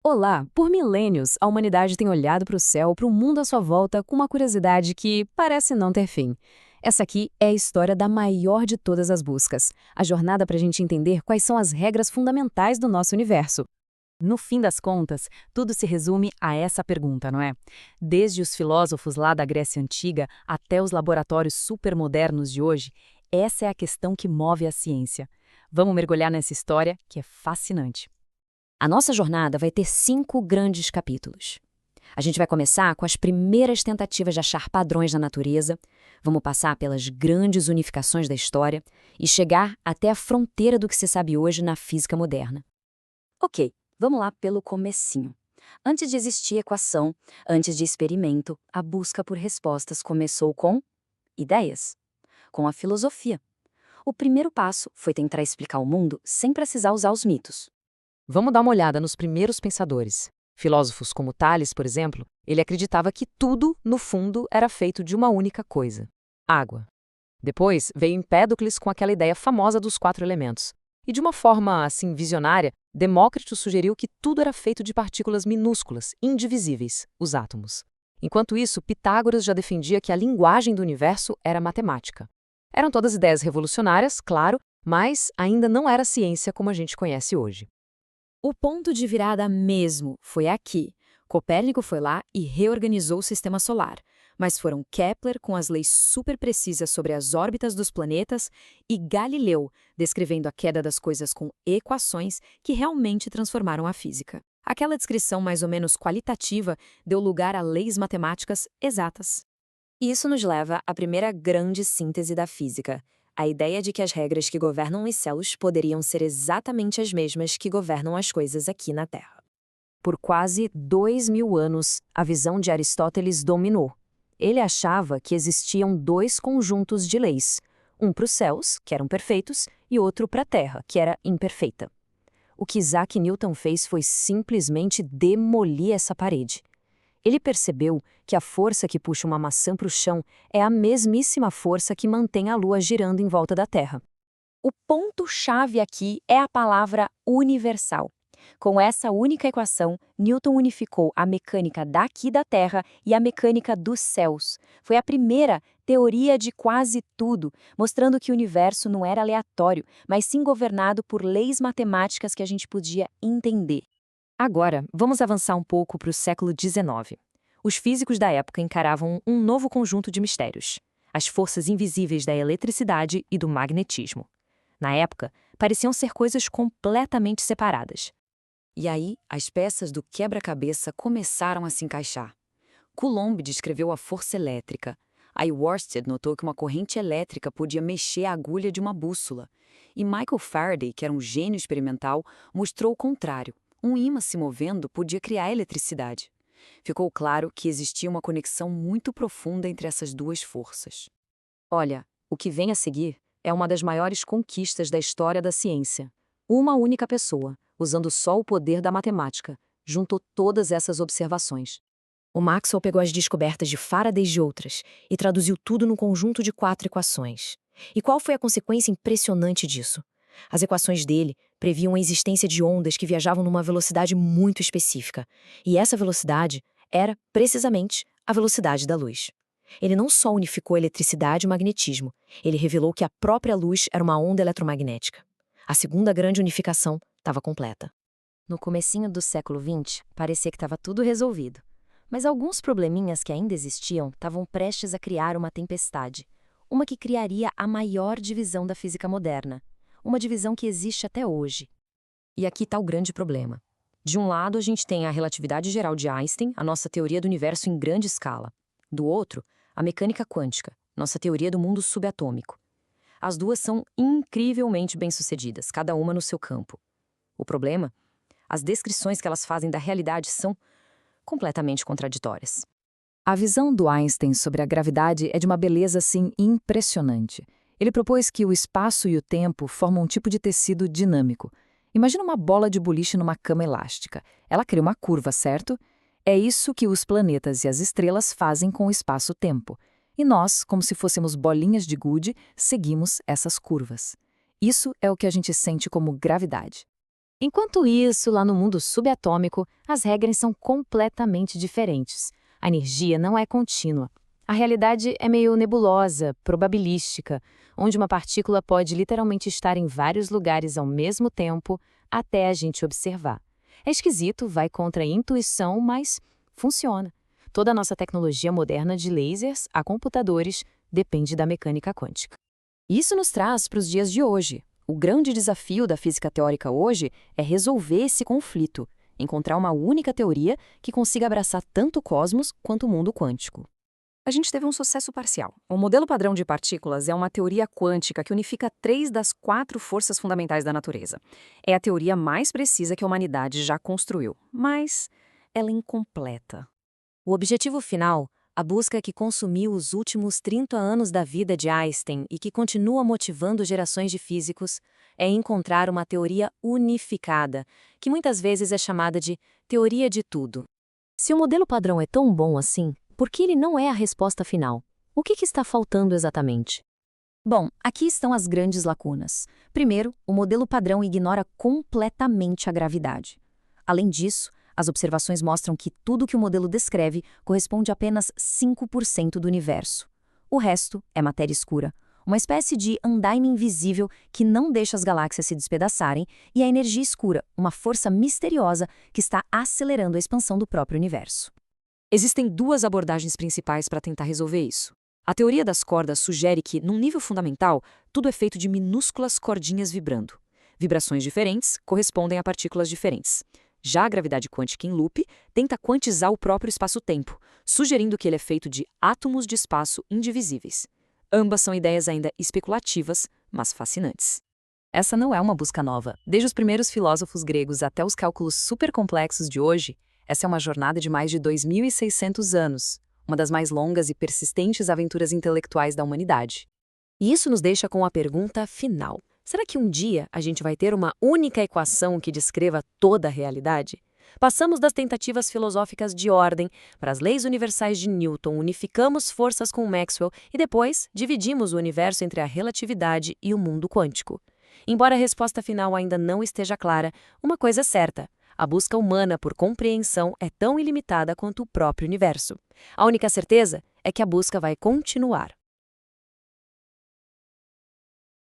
Olá! Por milênios, a humanidade tem olhado para o céu, para o mundo à sua volta, com uma curiosidade que parece não ter fim. Essa aqui é a história da maior de todas as buscas, a jornada para a gente entender quais são as regras fundamentais do nosso universo. No fim das contas, tudo se resume a essa pergunta, não é? Desde os filósofos lá da Grécia Antiga até os laboratórios supermodernos de hoje, essa é a questão que move a ciência. Vamos mergulhar nessa história que é fascinante. A nossa jornada vai ter 5 grandes capítulos. A gente vai começar com as primeiras tentativas de achar padrões na natureza, vamos passar pelas grandes unificações da história e chegar até a fronteira do que se sabe hoje na física moderna. Ok, vamos lá pelo comecinho. Antes de existir equação, antes de experimento, a busca por respostas começou com ideias, com a filosofia. O primeiro passo foi tentar explicar o mundo sem precisar usar os mitos. Vamos dar uma olhada nos primeiros pensadores. Filósofos como Tales, por exemplo, ele acreditava que tudo, no fundo, era feito de uma única coisa: água. Depois veio Empédocles com aquela ideia famosa dos 4 elementos. E de uma forma, assim, visionária, Demócrito sugeriu que tudo era feito de partículas minúsculas, indivisíveis, os átomos. Enquanto isso, Pitágoras já defendia que a linguagem do universo era matemática. Eram todas ideias revolucionárias, claro, mas ainda não era ciência como a gente conhece hoje. O ponto de virada mesmo foi aqui. Copérnico foi lá e reorganizou o sistema solar, mas foram Kepler com as leis super precisas sobre as órbitas dos planetas e Galileu descrevendo a queda das coisas com equações que realmente transformaram a física. Aquela descrição mais ou menos qualitativa deu lugar a leis matemáticas exatas. Isso nos leva à primeira grande síntese da física, a ideia de que as regras que governam os céus poderiam ser exatamente as mesmas que governam as coisas aqui na Terra. Por quase 2000 anos, a visão de Aristóteles dominou. Ele achava que existiam 2 conjuntos de leis, um para os céus, que eram perfeitos, e outro para a Terra, que era imperfeita. O que Isaac Newton fez foi simplesmente demolir essa parede. Ele percebeu que a força que puxa uma maçã para o chão é a mesmíssima força que mantém a Lua girando em volta da Terra. O ponto-chave aqui é a palavra universal. Com essa única equação, Newton unificou a mecânica daqui da Terra e a mecânica dos céus. Foi a primeira teoria de quase tudo, mostrando que o universo não era aleatório, mas sim governado por leis matemáticas que a gente podia entender. Agora, vamos avançar um pouco para o século XIX. Os físicos da época encaravam um novo conjunto de mistérios: as forças invisíveis da eletricidade e do magnetismo. Na época, pareciam ser coisas completamente separadas. E aí, as peças do quebra-cabeça começaram a se encaixar. Coulomb descreveu a força elétrica. Aí Worsted notou que uma corrente elétrica podia mexer a agulha de uma bússola. E Michael Faraday, que era um gênio experimental, mostrou o contrário. Um ímã se movendo podia criar eletricidade. Ficou claro que existia uma conexão muito profunda entre essas duas forças. Olha, o que vem a seguir é uma das maiores conquistas da história da ciência. Uma única pessoa, usando só o poder da matemática, juntou todas essas observações. O Maxwell pegou as descobertas de Faraday e de outras e traduziu tudo num conjunto de 4 equações. E qual foi a consequência impressionante disso? As equações dele previam a existência de ondas que viajavam numa velocidade muito específica, e essa velocidade era, precisamente, a velocidade da luz. Ele não só unificou a eletricidade e o magnetismo, ele revelou que a própria luz era uma onda eletromagnética. A segunda grande unificação estava completa. No comecinho do século XX, parecia que estava tudo resolvido. Mas alguns probleminhas que ainda existiam estavam prestes a criar uma tempestade, uma que criaria a maior divisão da física moderna, uma divisão que existe até hoje. E aqui está o grande problema. De um lado, a gente tem a relatividade geral de Einstein, a nossa teoria do universo em grande escala. Do outro, a mecânica quântica, nossa teoria do mundo subatômico. As duas são incrivelmente bem-sucedidas, cada uma no seu campo. O problema? As descrições que elas fazem da realidade são completamente contraditórias. A visão do Einstein sobre a gravidade é de uma beleza, assim, impressionante. Ele propôs que o espaço e o tempo formam um tipo de tecido dinâmico. Imagina uma bola de boliche numa cama elástica. Ela cria uma curva, certo? É isso que os planetas e as estrelas fazem com o espaço-tempo. E nós, como se fôssemos bolinhas de gude, seguimos essas curvas. Isso é o que a gente sente como gravidade. Enquanto isso, lá no mundo subatômico, as regras são completamente diferentes. A energia não é contínua. A realidade é meio nebulosa, probabilística, onde uma partícula pode literalmente estar em vários lugares ao mesmo tempo até a gente observar. É esquisito, vai contra a intuição, mas funciona. Toda a nossa tecnologia moderna de lasers a computadores depende da mecânica quântica. Isso nos traz para os dias de hoje. O grande desafio da física teórica hoje é resolver esse conflito, encontrar uma única teoria que consiga abraçar tanto o cosmos quanto o mundo quântico. A gente teve um sucesso parcial. O modelo padrão de partículas é uma teoria quântica que unifica 3 das 4 forças fundamentais da natureza. É a teoria mais precisa que a humanidade já construiu, mas ela é incompleta. O objetivo final, a busca que consumiu os últimos 30 anos da vida de Einstein e que continua motivando gerações de físicos, é encontrar uma teoria unificada, que muitas vezes é chamada de teoria de tudo. Se o modelo padrão é tão bom assim, por que ele não é a resposta final? O que está faltando exatamente? Bom, aqui estão as grandes lacunas. Primeiro, o modelo padrão ignora completamente a gravidade. Além disso, as observações mostram que tudo que o modelo descreve corresponde a apenas 5% do universo. O resto é matéria escura, uma espécie de andaime invisível que não deixa as galáxias se despedaçarem, e a energia escura, uma força misteriosa que está acelerando a expansão do próprio universo. Existem 2 abordagens principais para tentar resolver isso. A teoria das cordas sugere que, num nível fundamental, tudo é feito de minúsculas cordinhas vibrando. Vibrações diferentes correspondem a partículas diferentes. Já a gravidade quântica em loop tenta quantizar o próprio espaço-tempo, sugerindo que ele é feito de átomos de espaço indivisíveis. Ambas são ideias ainda especulativas, mas fascinantes. Essa não é uma busca nova. Desde os primeiros filósofos gregos até os cálculos supercomplexos de hoje, essa é uma jornada de mais de 2.600 anos, uma das mais longas e persistentes aventuras intelectuais da humanidade. E isso nos deixa com a pergunta final. Será que um dia a gente vai ter uma única equação que descreva toda a realidade? Passamos das tentativas filosóficas de ordem para as leis universais de Newton, unificamos forças com Maxwell e depois dividimos o universo entre a relatividade e o mundo quântico. Embora a resposta final ainda não esteja clara, uma coisa é certa: a busca humana por compreensão é tão ilimitada quanto o próprio universo. A única certeza é que a busca vai continuar.